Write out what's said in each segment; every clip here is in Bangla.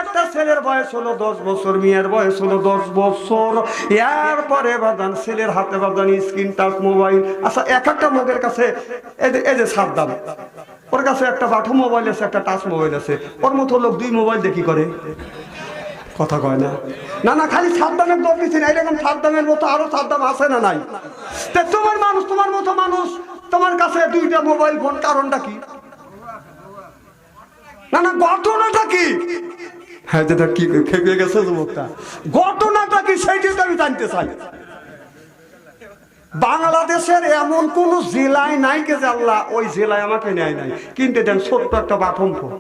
একটা ছেলের বয়স হলো 10 বছর, মেয়ের বয়স হলো 10 বছর, এরপরে বাদান ছেলের হাতে বাদান স্ক্রিন টাচ মোবাইল। আচ্ছা, এক একটা লোকের কাছে এই যে সাবধান, ওর কাছে একটা বাটু মোবাইল আছে, একটা টাচ মোবাইল আছে, ওর মতো লোক 2 মোবাইল দেখি করে, কথা কয় না। না না, খালি সাবধানের দোষ দিচ্ছি না, এরকম সাবধানের মতো আরো সাবধান আছে না নাই? তোমার মানুষ, তোমার মতো মানুষ, তোমার কাছে 2টা মোবাইল ফোন, কারণটা কি? না না, ঘটনাটা কি? হ্যাঁ, যেটা কি খেপে গেছে যুবকটা, ঘটনাটা কি সেইটা আমি জানতে চাই। বাংলাদেশের এমন কোন জেলায় নাই কে যে আল্লাহ ওই জেলায় আমাকে নেয় নাই, কিনতে দেন ছোট্ট একটা বাথরুম ফোন।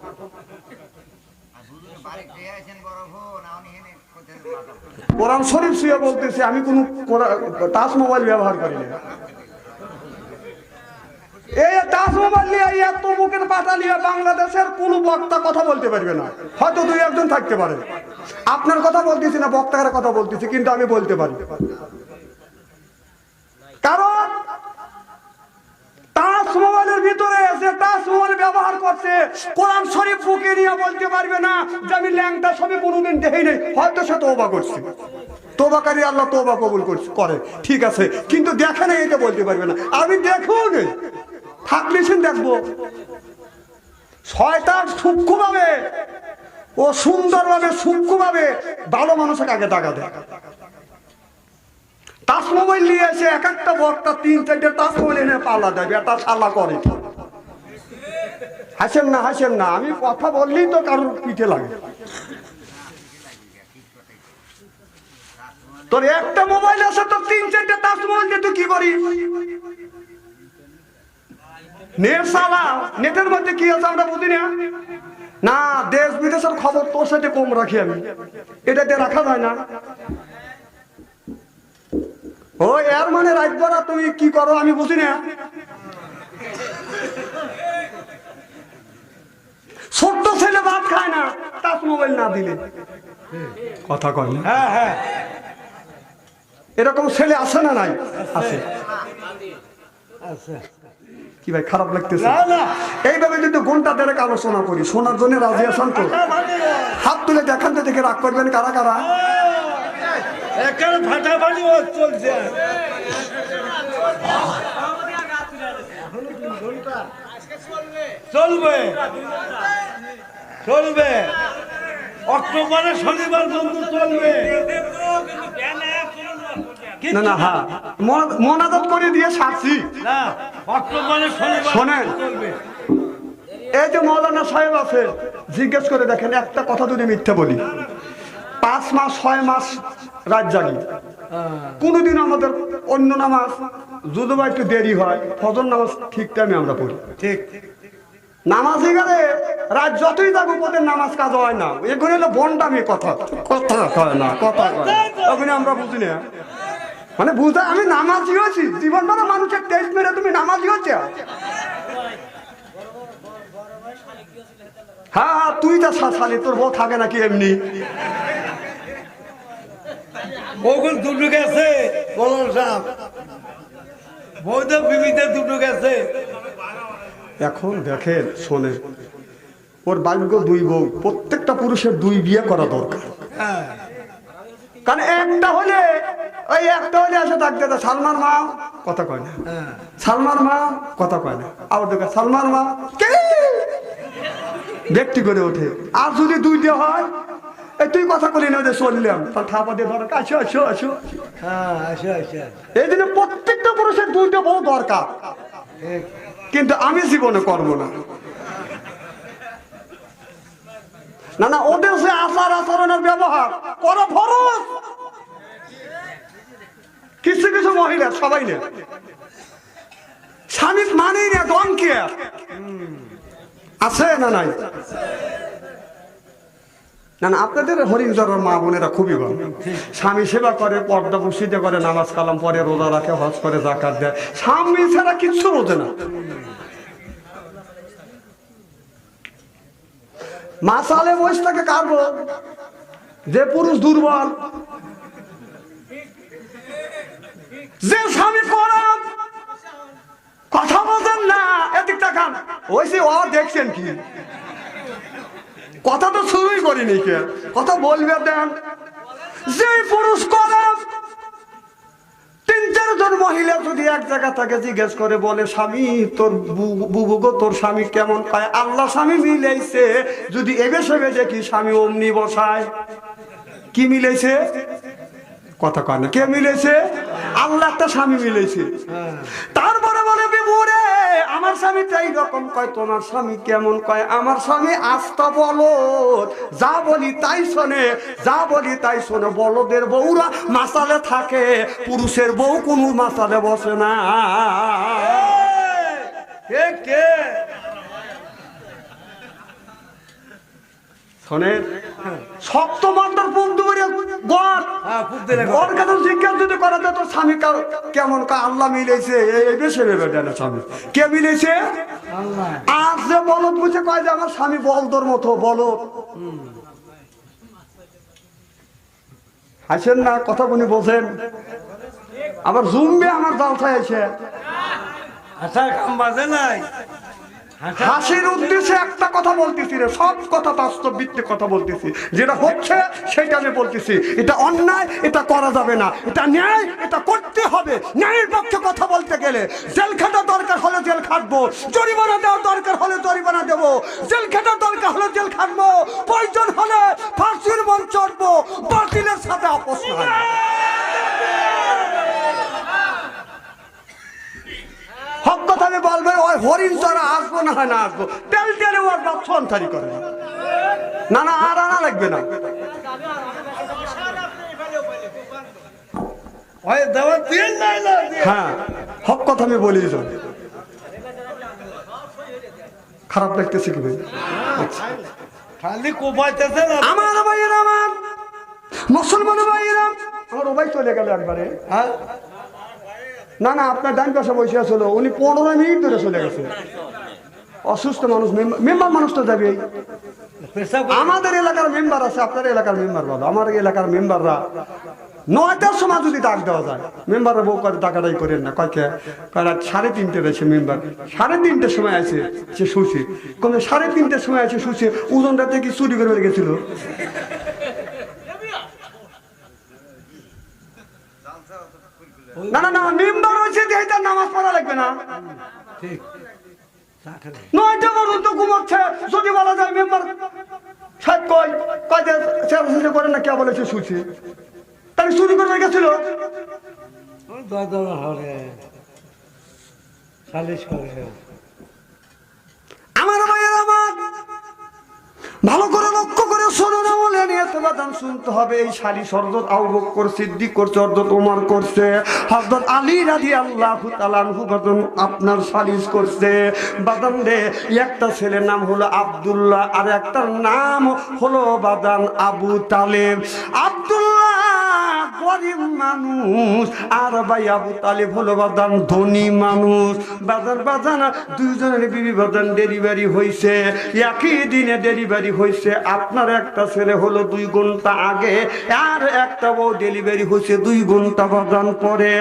কোরআন শরীফ শুয়ে বলতেছে আমি কোন টাচ মোবাইল ব্যবহার করি না। এই টাচ মোবাইল নিয়ে এত মুখের পাতা নিয়ে বাংলাদেশের কোন বক্তা কথা বলতে পারবে না। হয়তো 2-1 থাকতে পারে। আপনার কথা বলতেছি না, বক্তার কথা বলতেছি, কিন্তু আমি বলতে পারি। কারণ টাচ মোবাইলের ভিতরে যে টাচ মোবাইল ব্যবহার করছে, কোরআন শরীফ বুকে নিয়ে বলতে পারবে না যে আমি ল্যাংটা ছবি কোনোদিন দেখি নাই। হয়তো সে তওবা করছে, তওবাকারী আল্লাহ তওবা কবুল করে, ঠিক আছে, কিন্তু দেখে নাই এটা বলতে পারবে না। আমি দেখেও নেই, থাকলে সে দেখবো। শয়তান সূক্ষ্মভাবে ও সুন্দরভাবে সূক্ষ্মভাবে ভালো মানুষকে আগে টাকা দেয়। টাচ মোবাইল নিয়ে এসে এক একটা বক্তা 3-4টে টাচ মোবাইল এনে পাল্লা দেবে, এটা শালা করে। হাসেন না, হাসেন না, আমি কথা বললেই তো কারোর পিঠে লাগে। তোর একটা মোবাইল আছে, তোর 3-4টে টাচ মোবাইল দিয়ে তুই কি করি? নেট চালা, নেটের মধ্যে কি আছে আমরা বুঝি না। না, দেশ বিদেশের খবর তোর সাথে কম রাখি আমি, এটাতে রাখা যায় না। ও এর মানে রাখবো না, তুমি কি করো আমি বুঝি না। ছোট্ট ছেলে ভাত খায় না টাচ মোবাইল না দিলে, কথা কয় না। হ্যাঁ হ্যাঁ, এরকম ছেলে আছে না নাই? আছে। কি ভাই খারাপ লাগতেছে? এইভাবে যদি ঘন্টা 1.5 আলোচনা করি, শোনার জন্য রাজি আছেন তো? হাত তুলে দেখান তো, দেখে রাগ করবেন কারা কারা। চলবে চলবে, অক্টোবরে শনিবার বন্ধু চলবে। না না, হ্যাঁ মোনাজাত করে দিয়ে সারছি। শোনেন, এই যে মৌলানা সাহেব আছে, জিজ্ঞেস করে দেখেন, একটা কথা যদি মিথ্যা বলি, 5 মাস 6 মাস রাত জাগি, কোনদিন আমাদের অন্য নামাজ যদি বা একটু দেরি হয়, ফজর নামাজ ঠিক টাইমে আমরা পড়ি। ঠিক নামাজি গেলে রাত যতই যাবো ওদের নামাজ কাজ হয় না। এগুলো হলো বন্ডামি কথা, কথা কয় না, কথা কয় ওখানে আমরা বুঝি না। মানে বুঝতে আমি নামাজি হয়েছি, জীবন ভরা মানুষের টেস্ট মেরে তুমি নামাজি হচ্ছে। হ্যাঁ হ্যাঁ, তুই তো শালি, তোর বউ থাকে নাকি এমনি? বউগুলো দুটো গেছে, বলুন সাহেব, বউদের বিবিতে দুটো গেছে। এখন দেখেন, শোনে, ওর ভাগ্য 2 বউ, প্রত্যেকটা পুরুষের 2 বিয়ে করা দরকার। কারণ একটা হলে ওই একটা হলে এসে থাকতে, সালমার মা কথা কয় না, সালমার মা কথা কয় না, আবার দেখে সালমার মা ব্যক্তি করে ওঠে। আর যদি 2টে হয়, এই তুই কথা বলি না, চললাম তার থাপা দিয়ে ধরো, আসো আসো আসো, এই জন্য প্রত্যেকটা পুরুষের 2টে বউ দরকার। কিন্তু আমি জীবনে করবো না। না না, ওদের সে আচার আচরণের ব্যবহার করো ফরজ। কিছু কিছু মহিলা, সবাই না, স্বামী মানেই না, ডন কেয়ার আছে না নাই? না না, আপনাদের হরিণজরের মা বোনেরা খুবই ভালো, স্বামী সেবা করে, পর্দা বসিতে করে, নামাজ কালাম পরে, রোজা রাখে, হজ করে, যাকাত দেয়, স্বামী ছাড়া কিচ্ছু বোঝে না। মাসালে বসে থাকে কারবো, যে পুরুষ দুর্বল, যে স্বামী পরাম, কথা বোঝেন না, এদিক তাকান, ওই ও দেখছেন কি কথা তো শুরুই করিনি কে, কথা বলবে দেন। যে পুরুষ করে 3-4 জন মহিলা যদি এক জায়গা থাকে জিজ্ঞেস করে বলে স্বামী তোর বুবু গো তোর স্বামী কেমন, পায় আল্লাহ স্বামী মিলাইছে, যদি এবে সেবে দেখি স্বামী অমনি বসায়। কি মিলাইছে? কথা কয় না, কে মিলেছে? আল্লাহ একটা স্বামী মিলেছে। তারপরে বলে বিবুরে আমার স্বামী তাই রকম কয়, তোমার স্বামী কেমন, কয় আমার স্বামী আস্তা বলদ, যা বলি তাই শোনে, যা বলি তাই শোনে। বলদের বউরা মাসালে থাকে, পুরুষের বউ কোনো মাসালে বসে না। কে শোনেন, শক্ত মাত্রার বন্ধু ওর কাছে জিজ্ঞাসা যদি করা যায় তোর স্বামী কেমন, আল্লাহ মিলেছে, এই বেশি ভেবে দেয় না স্বামী। কে মিলেছে? আর যে বলদ বুঝে কয় যে আমার স্বামী বলদর মতো বলদ। হাসেন না, কথা বলি বোঝেন। আবার জুমবে আমার জালসায় এসে আচ্ছা কাম বাজে নাই। হাসির উদ্দেশ্যে একটা কথা বলতেছি রে, সব কথা বাস্তব ভিত্তিক কথা বলতেছি, যেটা হচ্ছে সেটা আমি বলতেছি। এটা অন্যায়, এটা করা যাবে না। এটা ন্যায়, এটা করতে হবে। ন্যায়ের পক্ষে কথা বলতে গেলে জেল খাটা দরকার হলে জেল খাটবো, জরিমানা দেওয়ার দরকার হলে জরিমানা দেবো, জেল খাটা দরকার হলে জেল খাটবো, প্রয়োজন হলে ফাঁসির মঞ্চ চড়বো, বাতিলের সাথে আপোষ নয়। হক কথা আমি বলবো, ওই হরিণ চড়া আসবো না হয় না আসবো, তেল তেলে ওর বাপ সন্তানি করে না, না আর আনা লাগবে না। হ্যাঁ হক কথা আমি বলি, খারাপ লাগতেছে কি ভাই? খালি কোপাইতেছে না আমার ভাইয়েরা, আমার মুসলমান ভাইয়েরা, আমার ওবাই চলে গেল একবারে। হ্যাঁ না না, আপনার ডান পাশে বসে আসল, উনি 15 মিনিট ধরে চলে গেছে। অসুস্থ মানুষ, মেম্বার মানুষ তো যাবে। আমাদের এলাকার মেম্বার আছে, আপনার এলাকার মেম্বার বলো, আমার এলাকার মেম্বাররা 9টার সময় যদি ডাক দেওয়া যায়, মেম্বাররা বউ করে টাকাটাই করেন না, কয় রাত 3:30 এসে মেম্বার 3:30টার সময় আছে সে শুছে, কোনো 3:30টার সময় আছে শুছে, ওজনটা থেকে চুরি করে গেছিল। না না না, মেম্বার হয়েছে তার নামাজ পড়া লাগবে না। ঠিক 9টা পর্যন্ত ঘুমাচ্ছে, যদি বলা যায় মেম্বার সাহেব কয় কয় করেন না, কে বলেছে শুছি, তাহলে চুরি করে গেছিল। আমার ভাইয়ের, আমার ভালো করে লক্ষ্য করে শোনো না, বলে নিয়ে বাদান শুনতে হবে। এই শালি হযরত আবু বকর সিদ্দিক করছে, হযরত ওমর করছে, হযরত আলী রাদিয়াল্লাহু তাআলা আনহু বাদান আপনার সালিশ করছে। বাদান রে, একটা ছেলের নাম হলো আব্দুল্লাহ, আর একটার নাম হলো বাদান আবু তালেব। আব্দুল্লাহ গরিব মানুষ, আর ভাই আবু তালেব হলো বাদান ধনী মানুষ। বাদান দুইজনের বিবি বাদান ডেলিভারি হয়েছে, একই দিনে ডেলিভারি হয়েছে। আপনার একটা ছেলে হলো 2 ঘন্টা আগে, আর একটা বউ ডেলিভারি হয়েছে 2 ঘন্টা বাদান পরে।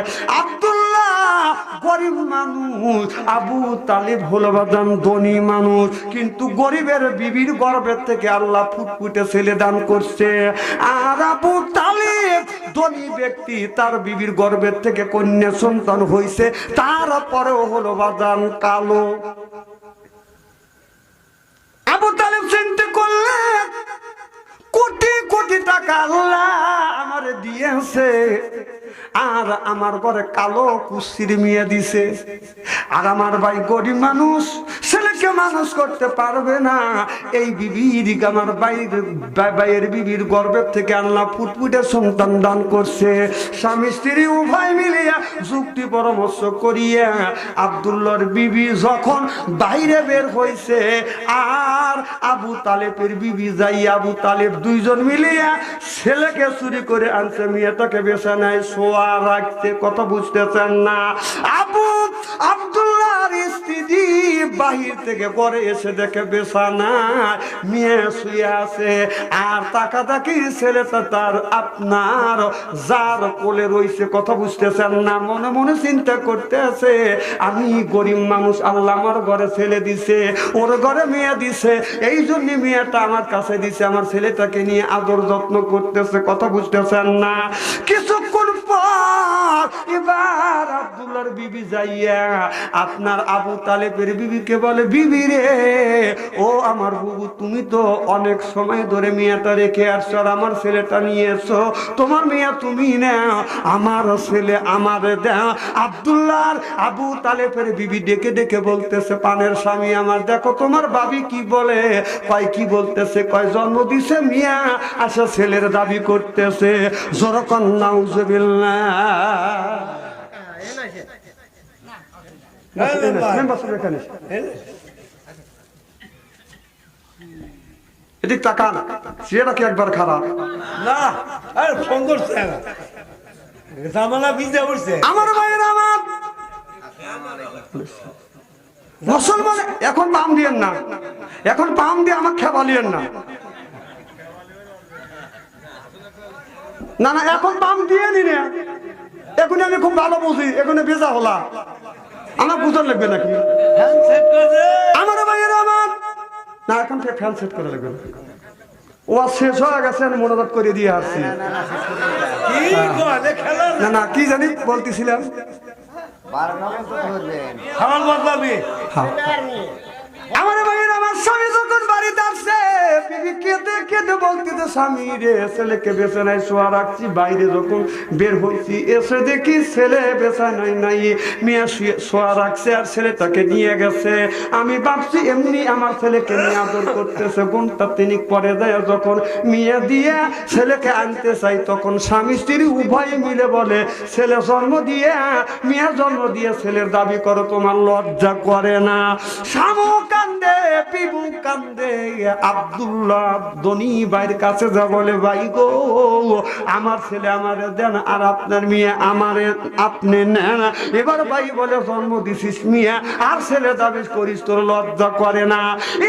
আব্দুল্লাহ গরিব মানুষ, আবু তালেব হলো বাদান ধনী মানুষ, কিন্তু গরিবের বিবির গর্ভের থেকে আল্লাহ ফুটফুটে ছেলে দান করছে। আর আবু তালেব ধনী ব্যক্তি, তার বিবির গর্ভের থেকে কন্যা সন্তান হয়েছে, তারপরেও হলো বাদান কালো। আবু তালেব চিন্তা করলেন, কোটি কোটি টাকা আল্লাহ আমার দিয়েছে, আর আমার ঘরে কালো কুস্তির মেয়ে দিছে, আর আমার ভাই গরিব মানুষ, ছেলেকে মানুষ করতে পারবে না। এই বিবির, আমার ভাইয়ের বিবির গর্ভের থেকে আল্লাহ ফুটফুটে সন্তান দান করছে। স্বামী স্ত্রী উভয় মিলিয়া যুক্তি পরামর্শ করিয়া আব্দুল্লাহর বিবি যখন বাইরে বের হয়েছে, আর আবু তালেবের বিবি যাই, আবু তালেব দুইজন মিলিয়া ছেলেকে চুরি করে আনছে, মেয়েটাকে বেছে নেয়, শোয়া রাখছে। কথা বুঝতেছেন না? আব্দুল্লাহর স্ত্রী বাহির থেকে ঘরে এসে দেখে বিছানায় মেয়ে শুয়ে আছে, আর তাকাতাকি ছেলেটা তার আপনার যার কোলে রয়েছে। কথা বুঝতেছেন না? মনে মনে চিন্তা করতে আছে, আমি গরিব মানুষ, আল্লাহ আমার ঘরে ছেলে দিছে, ওর ঘরে মেয়ে দিছে, এই জন্য মেয়েটা আমার কাছে দিছে, আমার ছেলেটাকে নিয়ে আদর যত্ন করতেছে। কথা বুঝতেছেন না? কিছুক্ষণ পর এবার আব্দুল্লাহর বিবি যাইয়া আপনার আবু তালেবের বিবিকে বলে, বিবি রে, ও আমার বুবু, তুমি তো অনেক সময় ধরে মেয়েটা রেখে আসছো, আর আমার ছেলেটা নিয়ে এসো, তোমার মেয়ে তুমি নাও, আমার ছেলে আমারে দাও। আব্দুল্লাহর আবু তালেবের বিবি ডেকে ডেকে বলতেছে, পানের স্বামী আমার, দেখো তোমার বাবি কি বলে। কয় কি বলতেছে? কয় জন্ম দিছে মিয়া, আশা ছেলের দাবি করতেছে। যখন নাউজুবিল্লাহ। এদিক তাকান, চেহারা কি একবার খারাপ না? আরে সুন্দর চেহারা, জামালা ভিজে উঠছে। আমার ভাইয়ের আমার মুসলমান, এখন পাম দিয়েন না, এখন পাম দিয়ে আমার খেপালিয়েন না, না না, এখন পাম দিয়ে নি না, এখন আমি খুব ভালো বুঝি, এখন বেজা হলা আমার বুঝার লাগবে নাকি? ফ্যান সেট করে আমার ভাইয়ের আমার, না এখন ফ্যান সেট করে লাগবে, ও শেষ হয়ে গেছে, আমি মনোজাত করে দিয়ে আসছি। কি করে খেলা না না, কি জানি বলতেছিলাম, খাওয়ার বদলাবি। আমার ভাইয়ের আমার স্বামী যখন বাড়িতে আসছে, বিবি কেঁদে কেঁদে বলতেছে, স্বামী রে, ছেলেকে বেছানায় শোয়া রাখছি, বাইরে যখন বের হয়েছি এসে দেখি ছেলে বেছানায় নাই, মেয়ে শোয়া রাখছে আর ছেলেটাকে নিয়ে গেছে। আমি ভাবছি এমনি আমার ছেলেকে নিয়ে আদর করতেছে। ঘন্টা তিনিক পরে যায় যখন মেয়ে দিয়ে ছেলেকে আনতে চাই, তখন স্বামী স্ত্রী উভয় মিলে বলে, ছেলে জন্ম দিয়ে মেয়ে জন্ম দিয়ে ছেলের দাবি করো, তোমার লজ্জা করে না? স্বামী কান্দে, পিবু কান্দে। আব্দুল্লাহ ধনী ভাইয়ের কাছে যা বলে, ভাই গো, আমার ছেলে আমারে দেন, আর আপনার মেয়ে আমারে আপনি নেন। এবার ভাই বলে, জন্ম দিছিস মেয়ে আর ছেলে দাবি করিস, তোর লজ্জা করে না?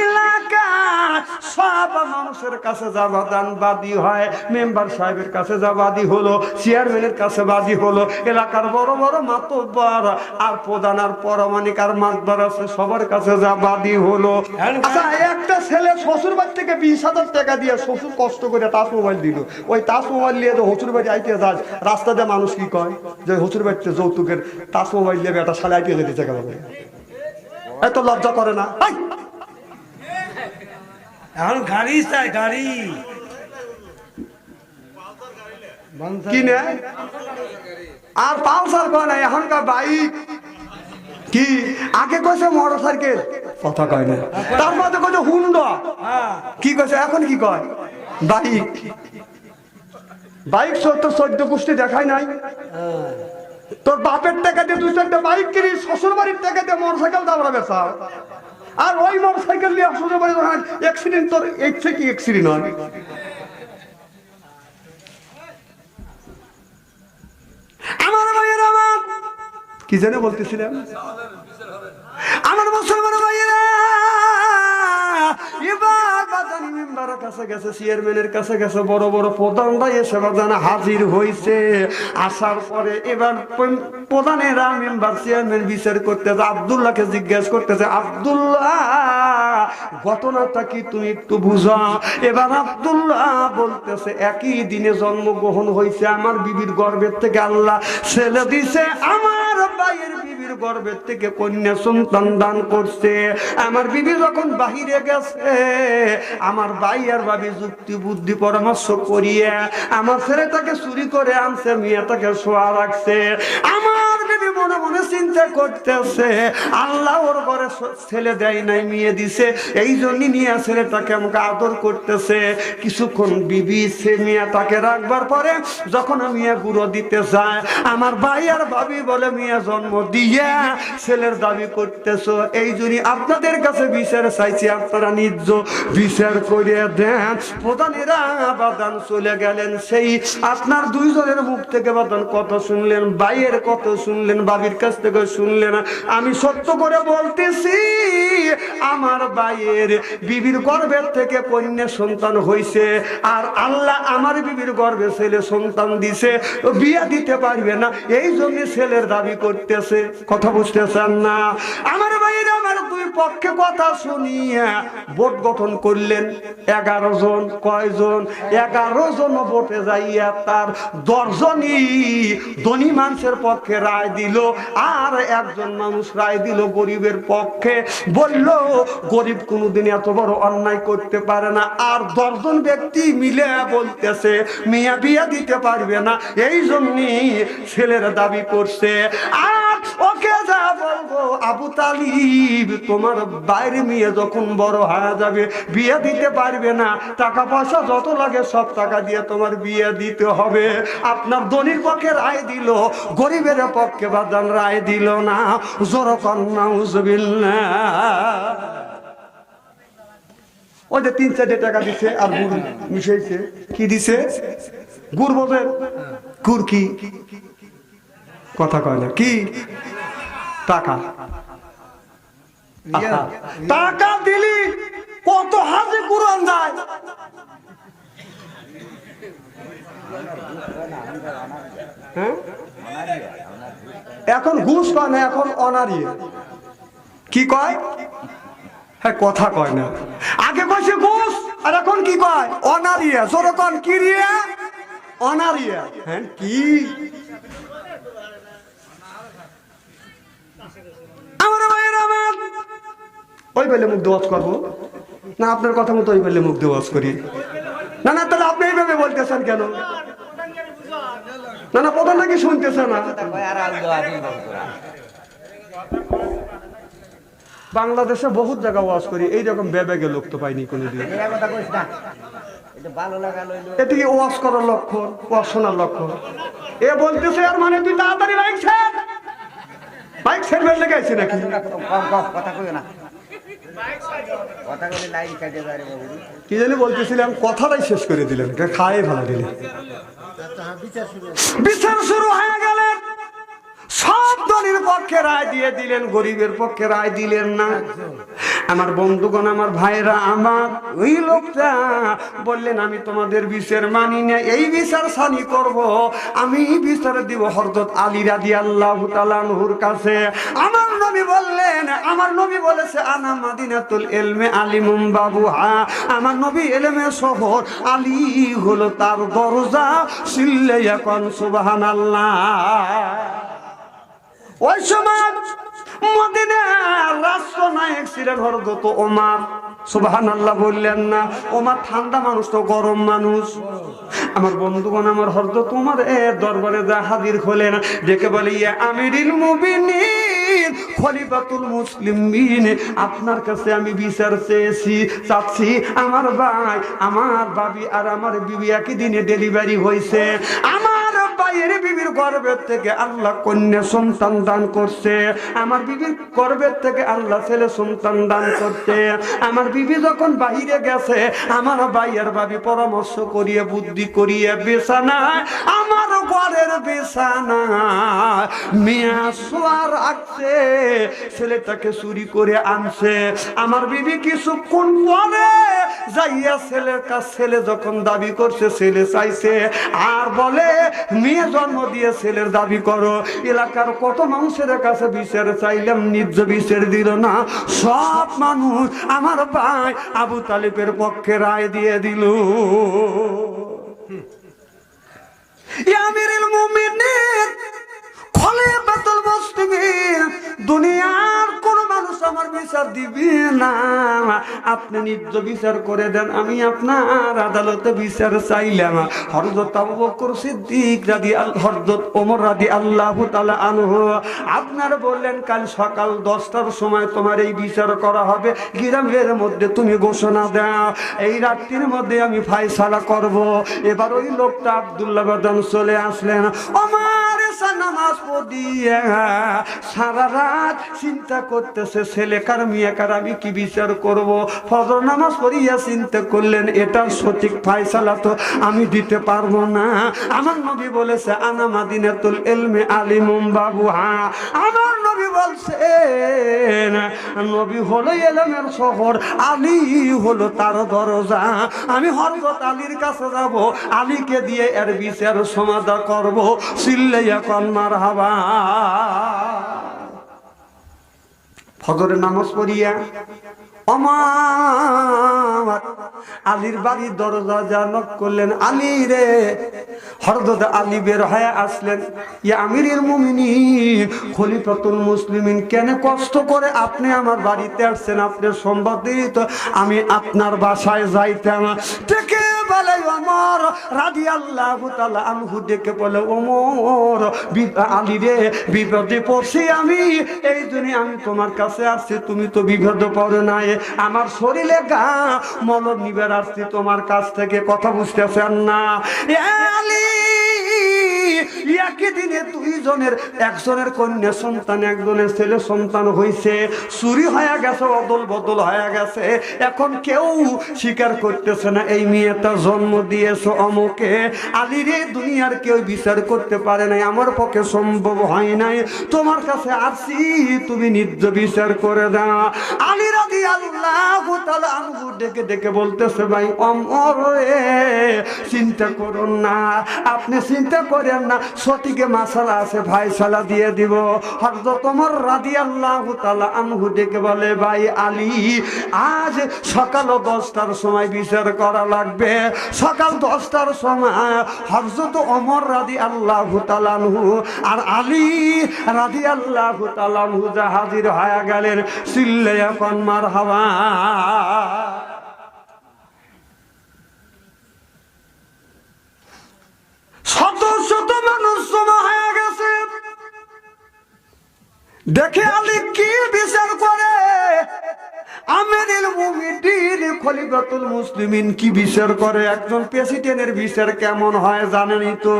এলাকা সব মানুষের কাছে যাবাদান বাদী হয়, মেম্বার সাহেবের কাছে যাবাদী হলো, চেয়ারম্যানের কাছে বাদী হলো, এলাকার বড় বড় মাতব্বর আর প্রধান আর পরমাণিক আর মাতবার আছে, সবার কাছে যাবাদী হলো। আচ্ছা, একটা ছেলে শ্বশুর বাড়ি থেকে 20,000 টাকা দিয়ে শ্বশুর কষ্ট করে টাচ মোবাইল দিল, ওই টাচ মোবাইল নিয়ে শ্বশুর বাড়ি আইতে যাস, রাস্তা দিয়ে মানুষ কি কয় যে শ্বশুর বাড়িতে যৌতুকের টাচ মোবাইল নিয়ে একটা শালে আইতে যেতে জায়গা বলে, এত লজ্জা করে না? এখন গাড়ি চাই, গাড়ি কিনে আর পালসার কয় না, এখনকার বাইক। কি আগে কইছে মোটর সাইকেল, কথা কয় না, তার মধ্যে কইছে হুন্ডা, কি কইছে এখন কি কয় বাইক। বাইক 14 গোষ্ঠী দেখায় নাই? তোর বাপের টাকা দিয়ে 2-4টা বাইক কিনি, শ্বশুর বাড়ির টাকা দিয়ে মোটর সাইকেল দাবরা বেচা, আর ওই মোটর সাইকেল নিয়ে শ্বশুর বাড়ি অ্যাক্সিডেন্ট, তোর এর থেকে অ্যাক্সিডেন্ট হয়। আমার ভাইয়ের আমার, কি জানে বলতেছিলাম, আমার মুসলমান ভাইয়েরা, এবার বাজানি মেম্বারের কাছে গেছে, চেয়ারম্যানের কাছে গেছে, বড় বড় প্রধানরা এসে বাজানে হাজির হয়েছে। আসার পরে এবার প্রধানেরা মেম্বার চেয়ারম্যান বিচার করতেছে, আব্দুল্লাহকে জিজ্ঞাসা করতেছে, আব্দুল্লাহ ঘটনাটা কি তুমি একটু বুঝা। এবার আব্দুল্লাহ বলতেছে, একই দিনে জন্মগ্রহণ হয়েছে, আমার বিবির গর্ভের থেকে আল্লাহ ছেলে দিছে, আমার ভাইয়ের বিবির গর্ভের থেকে কন্যা সন্তান দান করছে। আমার বিবি যখন বাহিরে গেছে, আমার ভাই আর ভাবি যুক্তি বুদ্ধি পরামর্শ করিয়ে আমার ছেলেটাকে চুরি করে আনছে, মেয়েটাকে শোয়া রাখছে। আমার বিবি মনে মনে চিন্তা করতেছে, আল্লাহ ওর ঘরে ছেলে দেয় নাই, মেয়ে দিছে, এই জন্য নিয়ে ছেলেটাকে আমাকে আদর করতেছে। কিছুক্ষণ বিবি সে মেয়েটাকে রাখবার পরে যখন মেয়ে গুঁড়ো দিতে যায়, আমার ভাই আর ভাবি বলে, মেয়ে জন্ম দিয়ে ছেলের দাবি করতেছ, এই জন্য আপনাদের কাছে বিচার চাইছি, আপনারা নিজ বিচার করে দেন। প্রধানেরা বাদান চলে গেলেন। সেই আপনার দুইজনের মুখ থেকে বাদান কত শুনলেন, ভাইয়ের কত শুনলেন, বাবির কাছ থেকে শুনলেন, আমি সত্য করে বলতেছি আমার ভাইয়ের বিবির গর্ভের থেকে কন্যা সন্তান হইছে, আর আল্লাহ আমার বিবির গর্ভে ছেলে সন্তান দিছে, বিয়ে দিতে পারবে না, এই জন্য ছেলের দাবি করতেছে। কথা বুঝতেছেন না? আমার ভাইয়ের আমার দুই পক্ষে কথা শুনিয়া ভোট গঠন করলেন 11 জন। কয়জন? 11 জন ভোটে যাইয়া তার 10 জনই ধনী মানুষের পক্ষে রায় দিল, আর একজন মানুষ রায় দিল গরিবের পক্ষে। বলল গরিব কোনোদিন এত বড় অন্যায় করতে পারে না। আর 10 জন ব্যক্তি মিলে বলতেছে মিয়া বিয়া দিতে পারবে না, এই জন্যই ছেলের দাবি করছে। আর ওকে যা বলবো, আবু তালিব তোমার বাইরে মেয়ে যখন বড় হয়ে যাবে বিয়ে দিতে পারবে না, টাকা পয়সা যত লাগে সব টাকা দিয়ে তোমার বিয়ে দিতে হবে। আপনার ধনীর পক্ষে রায় দিল, গরিবের পক্ষে বাদান রায় দিল না। জোর কন্যা উজবিল্লাহ। ওই যে 3-4 টাকা দিছে আর গুড় মিশাইছে। কি দিছে? গুড় বোঝেন? গুড় কি? কথা কয় না কি? টাকা। টাকা দিলি কত হাজে কুরআন যায়। এখন ঘুষ কয় না, এখন অনারিয়ে। কি কয়? হ্যাঁ, কথা কয় না। আগে কইছে ঘুষ, আর এখন কি কয়? অনারিয়া। সরকন কি রিয়া? অনারিয়া। হ্যাঁ কি? আমার ভাইয়ের আমার ওই বলে মুখ দোয়াজ করবো না? আপনার কথা মতো ওই বলে মুখ দোয়াজ করি না? না তাহলে আপনি এইভাবে বলতেছেন কেন? না না, প্রধান নাকি শুনতেছে না? বাংলাদেশে বহুত জায়গা ওয়াজ করি, এইরকম বেবেগে লোক তো পাইনি কোনোদিন। এটা কি ওয়াজ করার লক্ষণ? ওয়াজ শোনার লক্ষণ? এ বলতেছে আর মানে তুই তাড়াতাড়ি বাইক ছেড়, বাইক ছেড়বে লেগেছে নাকি? কি জানি বলতেছিলাম, কথাটাই শেষ করে দিলেন, খায় ভালো দিলেন। বিচার শুরু হয়ে গেলেন, সব ধনীর পক্ষে রায় দিয়ে দিলেন, গরিবের পক্ষে রায় দিলেন না। আমার বন্ধুগণ, আমার ভাইরা আমার, ওই লোকটা বললেন আমি তোমাদের বিচার মানি না, এই বিচার সানি করব, আমি বিচার দিব হযরত আলী রাদিয়াল্লাহু তাআলা আনহুর কাছে। আমার নবী বললেন, আমার নবী বলেছে আনা মাদিনাতুল ইলমি আলিমুম বাবুহা, আমার নবী ইলমের শহর, আলী হলো তার দরজা। সিল্লাইয়া কোন সুবহানাল্লাহ। ওই সময় মদিনার রাষ্ট্রনায়ক ছিলেন হযরত ওমর। সুবহানাল্লাহ বললেন না? ওমর ঠান্ডা মানুষ তো গরম মানুষ। আমার বন্ধুগণ, আমার হযরত ওমর এর দরবারে যা হাজির হলেন, ডেকে বলে ইয়া আমিরুল মুমিনিন খলিফাতুল মুসলিমিন, আপনার কাছে আমি বিচার চাচ্ছি। আমার ভাই, আমার ভাবি আর আমার বিবি একই দিনে ডেলিভারি হয়েছে। আমার ভাইয়ের বিবির গর্ভের থেকে আল্লাহ কন্যা সন্তান দান করছে, আমার বিবির গর্ভের থেকে আল্লাহ ছেলে সন্তান দান করছে। আমার বিবি যখন বাহিরে গেছে, আমার ভাইয়ের ভাবি পরামর্শ করিয়ে বুদ্ধি করিয়ে বিছানায়, আমার ঘরের বিছানায় মিয়া শোয়ার রাখছে, ছেলেটাকে চুরি করে আনছে। আমার বিবি কিছুক্ষণ পরে যাইয়া ছেলের কাছ, ছেলে যখন দাবি করছে, ছেলে চাইছে, আর বলে মেয়ে জন্ম দিয়ে ছেলের দাবি করো। এলাকার কত মানুষের কাছে বিচার চাইলাম, নিজ বিচার দিল না। সব মানুষ আমার ভাই আবু তালিবের পক্ষে রায় দিয়ে দিল। আমিরুল মুমিনিন খলিফাতুল মুসলিমিন, দুনিয়ার কোন মানুষ আমার বিচার দিবে না, আপনি নিজ বিচার করে দেন, আমি আপনার আদালতে বিচার চাইলাম। হযরত আবু বকর সিদ্দিক হযরত ওমর রাদিয়াল্লাহু তাআলা আনহু আপনার বললেন কাল সকাল 10টার সময় তোমার এই বিচার করা হবে, গ্রামের মধ্যে তুমি ঘোষণা দাও, এই রাত্রির মধ্যে আমি ফায়সালা করব। এবার ওই লোকটা আব্দুল্লাহ বাদান চলে আসলেন। ওমর এসা নামাজ পড়িয়া সারা রাত চিন্তা করতেছে ছেলে কার মেয়ে কার আমি কি বিচার করব। ফজর নামাজ পড়িয়া চিন্তা করলেন এটার সঠিক ফায়সালা তো আমি দিতে পারবো না। আমার নবী বলেছে আনা মাদিনাতুল ইলমি আলিমুম বাবুহা। আমার নবী বলছেন নবী হলো ইলমের শহর, আলী হলো তার দরজা। আমি হযরত আলীর কাছে যাব, আলীকে দিয়ে এর বিচার সমাধান করব। চিল্লাইয়া কোন মারহাবা। ফজরের নামাজ পড়িয়া আমার আলীর বাড়ির দরজা যা নক করলেন, আলী রে। হযরত আলী বের হয়ে আসলেন, ইয়া আমিরুল মুমিনিন খলিফাতুল মুসলিমিন, কেন কষ্ট করে আপনি আমার বাড়িতে আসছেন? আপনার সম্পত্তি তো আমি আপনার বাসায় যাইতাম। ডেকে বলে ওমর রাদিয়াল্লাহু তাআলা আনহু, ডেকে বলে ওমর আলী রে, বিপদে পড়ছি আমি, এই জন্য আমি তোমার কাছে আসছি। তুমি তো বিপদে পড়ে নাই, আমার শরীরে গা মলম নিবার আসছি তোমার কাছ থেকে। কথা বুঝতেছেন না? আলী একই দিনে দুইজনের, একজনের কন্যা সন্তান একজনের ছেলে সন্তান হয়েছে, চুরি হয়ে গেছে, অদল বদল হয়ে গেছে। এখন কেউ স্বীকার করতেছে না এই মেয়েটা জন্ম দিয়েছে অমুকে। আলী রে, দুনিয়ার কেউ বিচার করতে পারে নাই, আমার পক্ষে সম্ভব হয় নাই, তোমার কাছে আসছি, তুমি নিজ বিচার করে দাও। আলী রাদিয়াল্লাহু তাআলা আনহু ডেকে ডেকে বলতেছে, ভাই ওমর রে, চিন্তা করুন না, আপনি চিন্তা করেন না, সঠিক মাসালা আছে, ফায়সালা দিয়ে দিব। হযরত ওমর রাদিয়াল্লাহু তাআলা আনহু ডেকে বলে, ভাই আলী, আজ সকাল 10টার সময় বিচার করা লাগবে। সকাল 10টার সময় হযরত ওমর রাদিয়াল্লাহু তাআলা আনহু আর আলী রাদিয়াল্লাহু তাআলা আনহু যা হাজির হয়ে গেলেন। চিল্লাইয়া কোন মারহাবা। শত শত মানুষ জমা হয়ে গেছে, দেখে আলী কি বিচার করে। আমিরুল মুমিনিন খলিফাতুল মুসলিমিন কি বিচার করে। একজন প্রেসিডেন্টের বিচার কেমন হয় জানেনই তো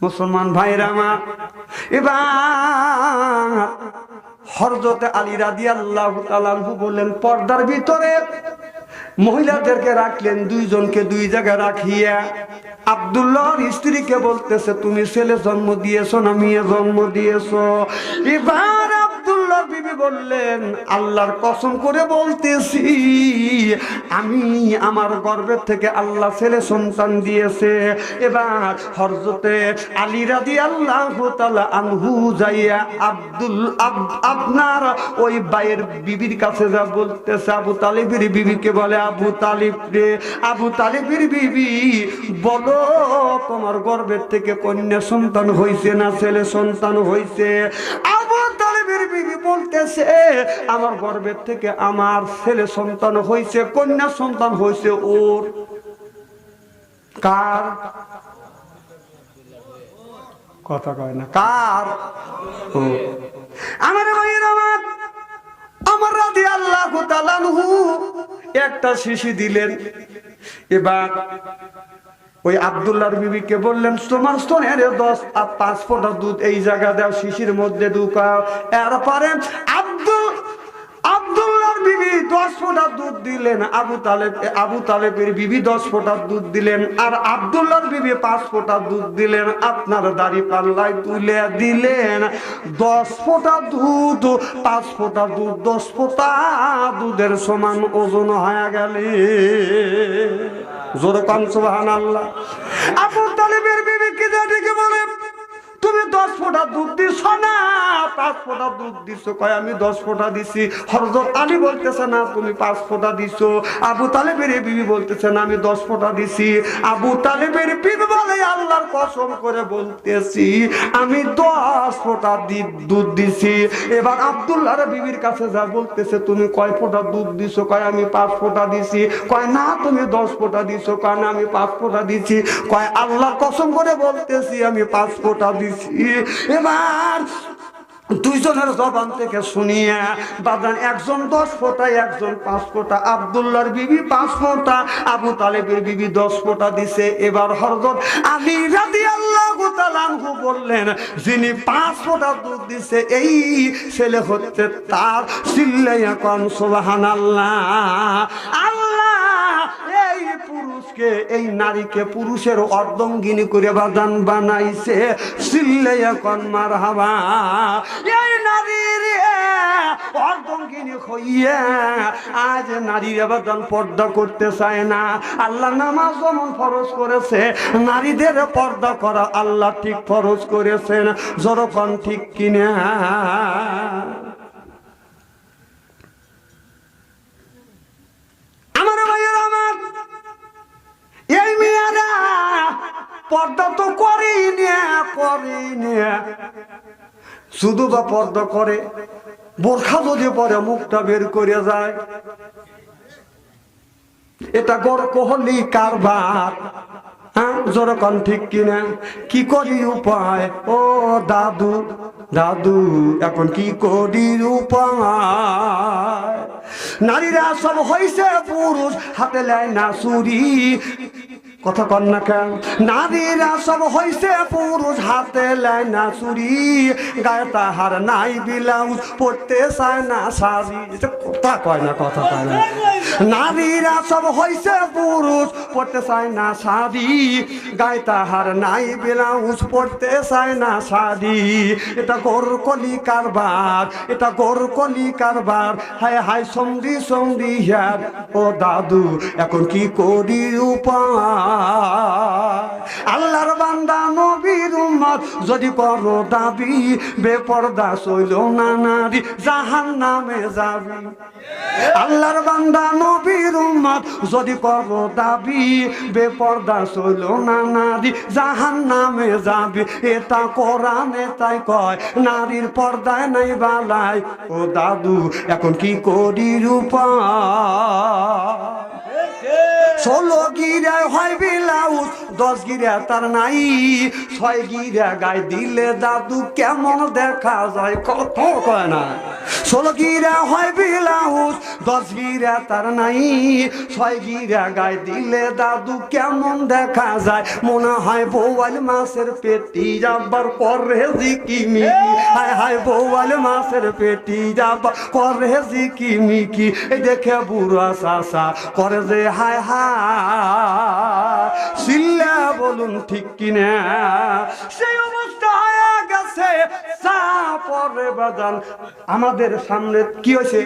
মুসলমান ভাইরা আমার। এবার হযরত আলী রাদিয়াল্লাহু তাআলা আনহু বললেন, পর্দার ভিতরে মহিলাদেরকে রাখলেন, দুইজনকে দুই জায়গায় রাখিয়া আব্দুল্লাহর স্ত্রীকে বলতেছে, তুমি ছেলে জন্ম দিয়েছো না মেয়ে জন্ম দিয়েছো? এবার আব্দুল্লাহ বিবি বললেন, আল্লাহর কসম করে বলতেছি, আমি আমার গর্ভের থেকে আল্লাহ ছেলে সন্তান দিয়েছে। এবার হযরতে আলী রাদিয়াল্লাহু তাআলা আনহু যাইয়া আপনার ওই ভাইয়ের বিবির কাছে যা বলতেছে, আবু তালিবের বিবিকে বলে, আবু তালিব রে, আবু তালিবের বিবি বলো, তোমার গর্ভের থেকে কন্যা সন্তান হইছে না ছেলে সন্তান হইছে? আবু তালিবের বিবি বলতেছে, আমার গর্ভের থেকে আমার ছেলে সন্তান হইছে, কন্যা সন্তান হইছে ওর। কার? কথা কয় না, কার? আমার ভাইয়ের আমার রাদিয়াল্লাহু তাআলা আনহু একটা শিশি দিলেন। এবার ওই আব্দুল্লাহর বিবিকে বললেন, তোমার স্তনের 5 ফোঁটা দুধ এই জায়গা দাও, শিশির মধ্যে ঢুকাও। এরপরে আব্দুল্লাহর বিবি 10 ফোঁটা দুধ দিলেন, আবু তালেবের বিবি 10 ফোঁটা দুধ দিলেন, আর আব্দুল্লাহর বিবি 5 ফোঁটা দুধ দিলেন। আপনার দাড়ি পাল্লায় তুলে দিলেন 10 ফোঁটা দুধ, 5 ফোঁটা দুধ, 10 ফোঁটা দুধের সমান ওজন হয়ে গেলে। জোরে কান সুবহানাল্লাহ। আবু তালেবের বিবি কি দেখে বলে, তুমি 10 ফোঁটা দুধ দিছ না 5 ফোঁটা দুধ দিছো? কয় আমি 10 ফোঁটা দিছি। হযরত আলী বলতেছে, না তুমি 5 ফোঁটা দিছো। আবু তালেবের বিবি বলতেছে, না আমি 10 ফোঁটা দিছি। আবু তালেবের বিবি বলে, আল্লাহর কসম করে বলতেছি আমি 10 ফোঁটা দুধ দিছি। এবার আব্দুল্লাহর বিবির কাছে যা বলতেছে, তুমি কয় ফোঁটা দুধ দিছো? কয় আমি 5 ফোঁটা দিছি। কয় না তুমি 10 ফোঁটা দিছো। কয় না আমি 5 ফোঁটা দিছি। কয় আল্লাহর কসম করে বলতেছি আমি 5 ফোঁটা দিছি। এবার দুইজনের জবান থেকে শুনিয়া বাজান, একজন 10 ফোঁটা, একজন 5 ফোঁটা। আব্দুল্লাহর বিবি 5 ফোঁটা, আবু তালেবের বিবি 10 ফোঁটা দিছে। এবার হযরত আলী রাদিয়াল্লাহু তাআলা আনহু বললেন, যিনি 5 ফোঁটা দুধ দিছে এই ছেলে হচ্ছে তার। চিল্লাইয়া কোন সুবহানাল্লাহ। আল্লাহ এই পুরুষকে, এই নারীকে পুরুষের অর্ধাঙ্গিনী করে বাজান বানাইছে। চিল্লাইয়া কোন মারহাবা। এই নারীর অর্ধাঙ্গিনী হইয়া আজ নারীরা বাজান পর্দা করতে চায় না। আল্লাহ নামাজ যেমন ফরজ করেছে, নারীদের পর্দা করা আল্লাহ ঠিক ফরজ করেছেন। যখন ঠিক কিনা? আমার ভাইয়ের আমার, এই মেয়েরা পর্দা তো করেই না, শুধু বা পর্দা করে, বোরখা যদি পরে মুখটা বের করে যায়, এটা গরকহলি কারবার। হ্যাঁ, যখন ঠিক কিনা? কি করি উপায়? ও দাদু, দাদু এখন কি করি উপায়? নারীরা সব হইছে পুরুষ, হাতে লাই না চুরি। কথা কন না কেন? নারীরা সব হইছে পুরুষ, হাতে লাই না চুরি। গায়ে তাহার নাই ব্লাউজ, পড়তে চায় না শাড়ি। কথা কয় না, কথা কয় না। নারীরা সব হইছে পুরুষ, পড়তে চায় না শাড়ি। গায়ে তাহার নাই ব্লাউজ, পড়তে চায় না শাড়ি। এটা গরকলি কারবার, এটা গরকলি কারবার। হায় হায় সন্ধি সন্ধি হ্যাঁ। ও দাদু এখন কি করি উপায়? আল্লাহর বান্দা নবীর উম্মত যদি করো দাবি, বেপরদা চইল না নারী জাহান্নামে যাবি। আল্লাহর বান্দা নবীর উম্মত যদি করো দাবি, বেপরদা চইল না নারী জাহান্নামে যাবি। এটা কোরআনে তাই কয়, নারীর পর্দায় নাই বালাই। ও দাদু এখন কি করি উপায়? 16 গিরা হয় ব্লাউজ, 10 গিরা তার নাই। 6 গিরা গায়ে দিলে দাদু কেমন দেখা যায়? কত কয় না। 16 গিরা হয় ব্লাউজ, 10 গিরা তার নাই। 6 গিরা গায়ে দিলে দাদু কেমন দেখা যায়? মনে হয় বোয়াল মাছের পেটি যাবার করে জিকিমিকি। হায় হায় বোয়াল মাছের পেটি যাবার করে জিকিমিকি। এই দেখে বুড়া চাচা করে যে হায় হায়। চিল্লা বলুন ঠিক কিনা? সেই অবস্থা হয়ে গেছে। চা পরে বাজান আমাদের সামনে কি হয়েছে?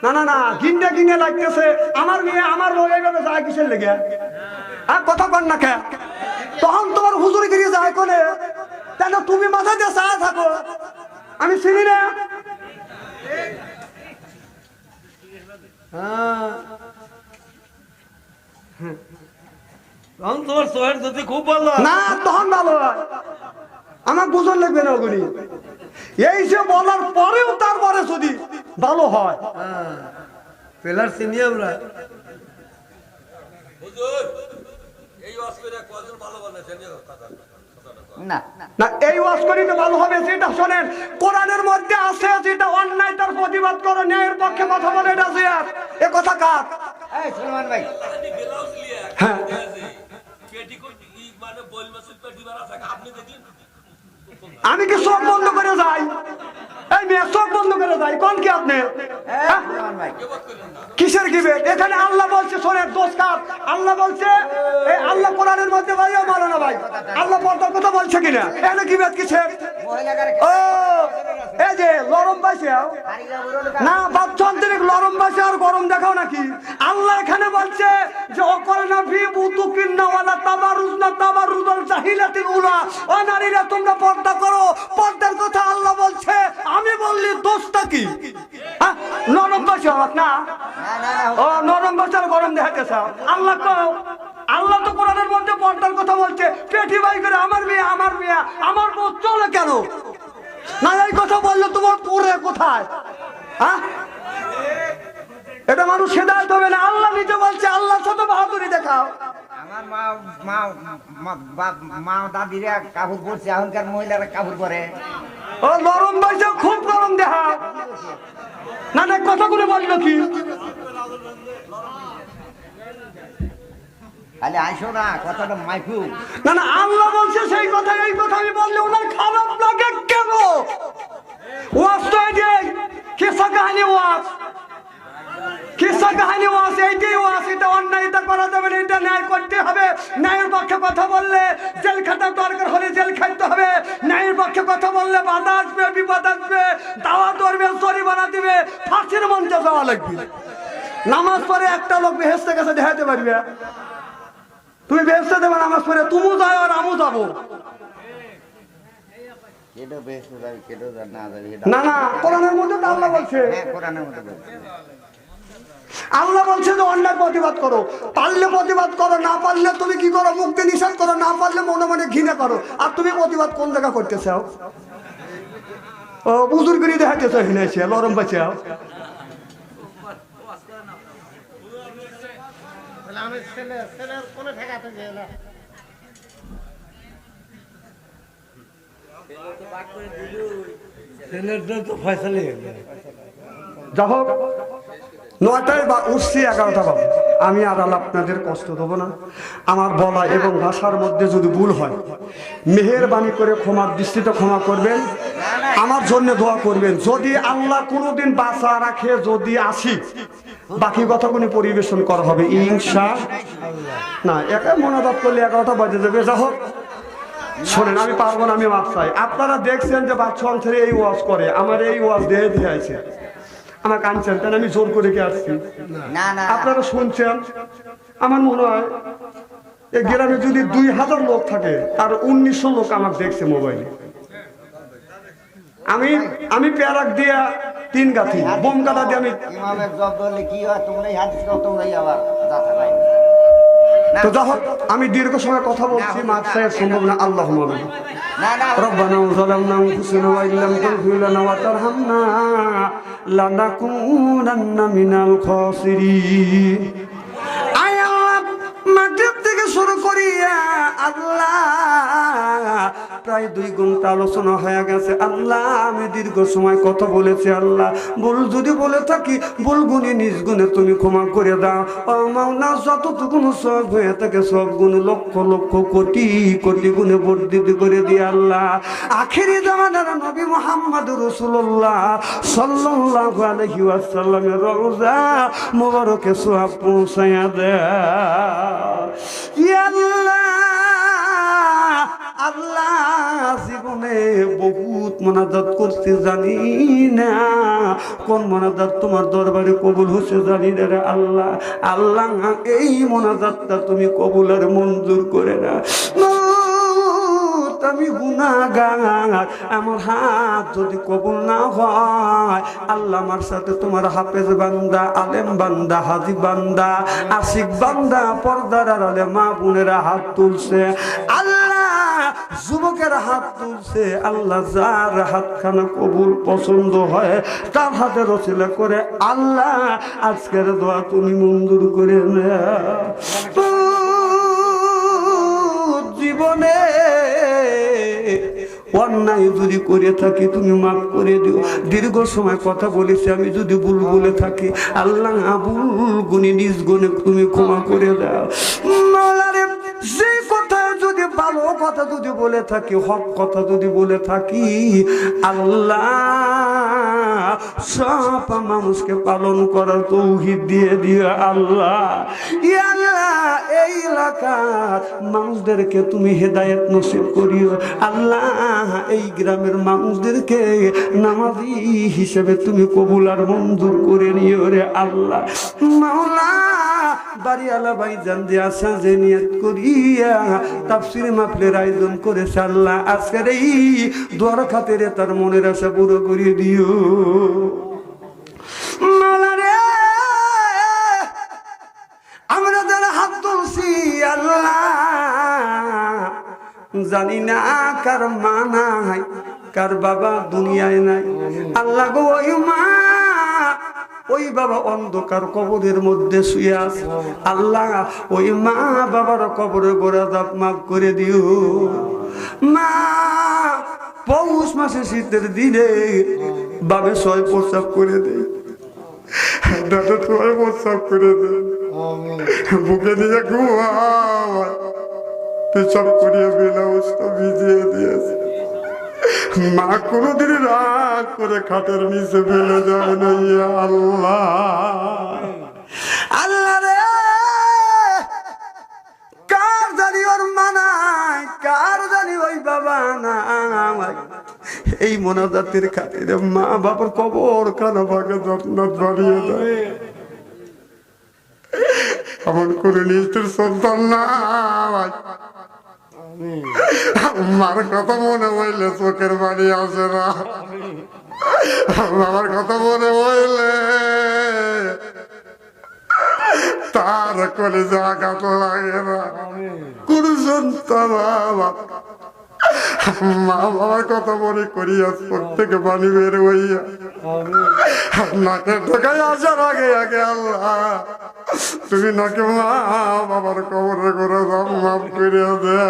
না না না, গিন্ডে গিন্ডে লাগতেছে। আমার মেয়ে আমার বউ এইভাবে যায় কিসের লেগে? হ্যাঁ, কথা কন না কে? তখন তোমার হুজুরি গিরিয়ে যায় কোনে? কেন তুমি মাথা দিয়ে চা থাকো? আমি চিনি না। তখন তোমার সোহের যদি খুব ভালো না, তখন ভালো হয়। আমার বুঝন লাগবে না ওগুলি। এই যে বলার পরেও তারপরে যদি ভালো হয়, পেলার চিনি আমরা। না এই ওয়াজ করিতে ভালো হবে। যেটা শোনেন কোরআনের মধ্যে আছে, যেটা অন্যায় তার প্রতিবাদ করো, ন্যায়ের পক্ষে কথা বলে, এটা জিয়াদ। এ কথা কার? হ্যাঁ, আমি কি চোখ বন্ধ করে যাই? এই মেয়ে চোখ বন্ধ করে যাই কোন কি আপনি? কিসের গিবেট? এখানে আল্লাহ বলছে, শোনেন দোস্তার, আল্লাহ বলছে, এই আল্লাহ কোরআনের মধ্যে ভাইও মানো না ভাই, আল্লাহ পর্দার কথা বলছে কিনা? এখানে গিবেট কিসের? ও এই যে লরম পাইছে না, বাচ্চান্তরিক লরম পাইছে আর গরম দেখাও নাকি? আল্লাহ এখানে বলছে যে অকরনা ফি বুতুকিন্না ওয়ালা তাবারুজনা তাবারুজাল জাহিলাতিল উলা। ও নারীরা তোমরা পর্দা করো। পর্দার কথা আল্লাহ বলছে, আমি বললি দোষটা কি? হ্যাঁ, নরম পাইছে না? ও নরম পাইছে আর গরম দেখাতে চাও? আল্লাহ কও, আল্লাহ তো কোরআনের মধ্যে পর্দার কথা বলছে। পেটি বাই করে আমার মেয়ে আমার মেয়ে আমার বউ চলে কেন? না এই কথা বললে তোমার পরে কোথায়? হ্যাঁ, এটা মানুষ হেদায়েত হবে না। আল্লাহ নিজে বলছে, আল্লাহ ছোট বাহাদুরি দেখা। দেখাও। আমার মা মা মা দাদিরা কাপড় পরছে, এখনকার মহিলারা কাপড় পরে। ও নরম বয়সে খুব নরম দেখাও। না না কথাগুলো বললো কি? খালি আইসো না, কথাটা মাইফু। না না আল্লাহ বলছে সেই কথা, এই কথা আমি বললে ওনার খারাপ লাগে কেন? ওয়াজ তো এই কিসা কাহিনী ওয়াজ, কিসা কাহিনী ওয়াজ, এইটাই ওয়াজ। এটা অন্যায়, এটা করা যাবে না, এটা ন্যায় করতে হবে। ন্যায়ের পক্ষে কথা বললে জেল খাটার দরকার হলে জেল খাটতে হবে। ন্যায়ের পক্ষে কথা বললে বাধা আসবে, বিপদ আসবে, দাওয়া ধরবে, জরিমানা দিবে, ফাঁসির মঞ্চে যাওয়া লাগবে। নামাজ পড়ে একটা লোক বেহেশতে গেছে দেখাতে পারবে? তুমি বেহেশতে দেবে নামাজ পড়ে? তুমিও যাও আর আমিও যাবো। না না কোরআনের মধ্যে তো আল্লাহ বলছে, আল্লাহ বলছে যে অন্যায় প্রতিবাদ করো, পারলে প্রতিবাদ করো, না পারলে তুমি কি করো? মুক্তি নিষেধ করো, না পারলে মনে মনে ঘৃণা করো। আর তুমি প্রতিবাদ কোন জায়গা করতে চাও? ও বুজুর্গিরি দেখাতে চাই হিনেছে লরম বাঁচাও। ছেলেটা তো ফয়সালি যা হোক, 9টায় বা উঠছি 11টা বাবু। আমি আর আপনাদের কষ্ট দেবো না। আমার বলা এবং ভাষার মধ্যে যদি ভুল হয় মেহেরবানি করে ক্ষমার দৃষ্টিতে ক্ষমা করবেন, আমার জন্য দোয়া করবেন। যদি আল্লাহ কোনোদিন বাঁচা রাখে, যদি আসি, বাকি কথাগুলো পরিবেশন করা হবে ইনশাআল্লাহ। না একা মনোজাত করলে 11টা বাজে যাবে। যা হোক শোনেন, আমি পারবো না, আমি মাপ চাই। আপনারা দেখছেন যে বাচ্চা অঞ্চলে এই ওয়াজ করে, আমার এই ওয়াজ দিয়ে দিয়েছে, আমার কাঁদছেন, তাই আমি জোর করে কে আসছি? আপনারা শুনছেন। আমার মনে হয় এই গ্রামে যদি 2000 লোক থাকে আর 1900 লোক আমার দেখছে মোবাইলে। আমি প্যারাক দিয়া 3 গাথি বোম কাটা দিয়ে আমি ইমামের জব বললে কি হয়, তোমরাই হাদিস করো, তোমরাই আবার যাতা পাই। তো যা হোক, আমি দীর্ঘ সময় কথা বলছি, মাপ চাইয়ের সম্ভব না। আল্লাহ ربنا ظلمنا أنفسنا وإن لم تغفر لنا وترحمنا لنكونن من الخاسرين। মাগরিব থেকে শুরু করিয়া আল্লাহ প্রায় 2 ঘন্টা আলোচনা হয়ে গেছে। আল্লাহ আমি দীর্ঘ সময় কথা বলেছি। আল্লাহ ভুল যদি বলে থাকি, ভুল গুণে নিজ গুণে তুমি ক্ষমা করে দাও। ও মাওলা, যতটুকু সব হয়ে থাকে সব গুণ লক্ষ লক্ষ কোটি কোটি গুণে বর্ধিত করে দিয়ে আল্লাহ আখেরি জামানার নবী মুহাম্মদ রাসূলুল্লাহ সাল্লাল্লাহু আলাইহি ওয়াসাল্লামের রওজা মোবারকে সওয়াব পৌঁছায়া দেয়। আল্লাহ জীবনে বহুত মোনাজাত করতে জানি না, কোন মোনাজাত তোমার দরবারে কবুল হচ্ছে জানি না রে আল্লাহ। আল্লাহ এই মোনাজাতটা তুমি কবুল আর মঞ্জুর করে না। আমি গুনাহগার, আমার হাত যদি কবুল না হয় আল্লাহ, আমার সাথে তোমার হাফেজ বান্দা, আলেম বান্দা, হাজি বান্দা, আশিক বান্দা, পর্দার আড়ালে মা বোনেরা হাত তুলছে আল্লাহ, যুবকের হাত তুলছে আল্লাহ। যার হাতখানা কবুল পছন্দ হয় তার হাতের ওসিলা করে আল্লাহ আজকের দোয়া তুমি মঞ্জুর করে নাও। জীবনে অন্যায় যদি করে থাকি তুমি মাফ করে দিও। দীর্ঘ সময় কথা বলেছি, আমি যদি ভুল বলে থাকি আল্লাহ ভুল গুণে নিজ গুণে তুমি ক্ষমা করে দাও। যে কথা যদি ভালো কথা যদি বলে থাকি, হক কথা যদি বলে থাকি আল্লাহ সব মানুষকে পালন করার তৌহিদ দিয়ে দিয়ে আল্লাহ। এই এলাকার মানুষদেরকে তুমি হেদায়েত নসিব করিও আল্লাহ। এই গ্রামের মানুষদেরকে নামাজি হিসেবে তুমি কবুল আর মঞ্জুর করে নিও রে আল্লাহ। মাওলা বাড়িওয়ালা ভাইজান যে আসা যে নিয়ত করিয়া তাফসীর মাহফিলের আয়োজন করেছে আল্লাহ, আজকের এই দোয়ার খাতিরে তার মনের আশা পুরো করে দিও মাওলা রে। আমরা যারা হাত তুলছি আল্লাহ জানি না কার মা নাই, কার বাবা দুনিয়ায় নাই। আল্লাহ গো ওই মা ওই বাবা অন্ধকার কবরের মধ্যে শুয়ে আছে। আল্লাহ ওই মা বাবার কবরে গোড়া দাপ মাফ করে দিও। মা পৌষ মাসে শীতের দিনে বাবে ছয় প্রস্রাব করে দেয়, দাদা ছয় প্রস্রাব করে দেয়, বুকে দিয়ে ঘুমায়, পেশাব করিয়ে ব্লাউজটা ভিজিয়ে দিয়েছে। মা কোনোদিন রাগ করে খাটের নিচে ফেলে যায় না। ইয়া আল্লাহ, আল্লাহ রে, কার জানি ওর মা নাই, কার জানি ওই বাবা নাই। এই মোনাজাতের খাতিরে মা বাবার কবর খানা ভাগে যত্নাত বাড়িয়ে দেয়। এমন করে নিষ্ঠুর সন্তান নাই। মার কথা মনে হইলে চোখের বাড়ি আসে না, বাবার কথা মনে হইলে তার করে জাগাত লাগে না। কোন সন্তান মা বাবার কথা মনে করিয়া চোখ থেকে পানি বের হইয়া নাকের ঢোকায় আসার আগে আগে আল্লাহ তুমি নাকে মা বাবার কবরে করে মাফ করিয়া দেয়া।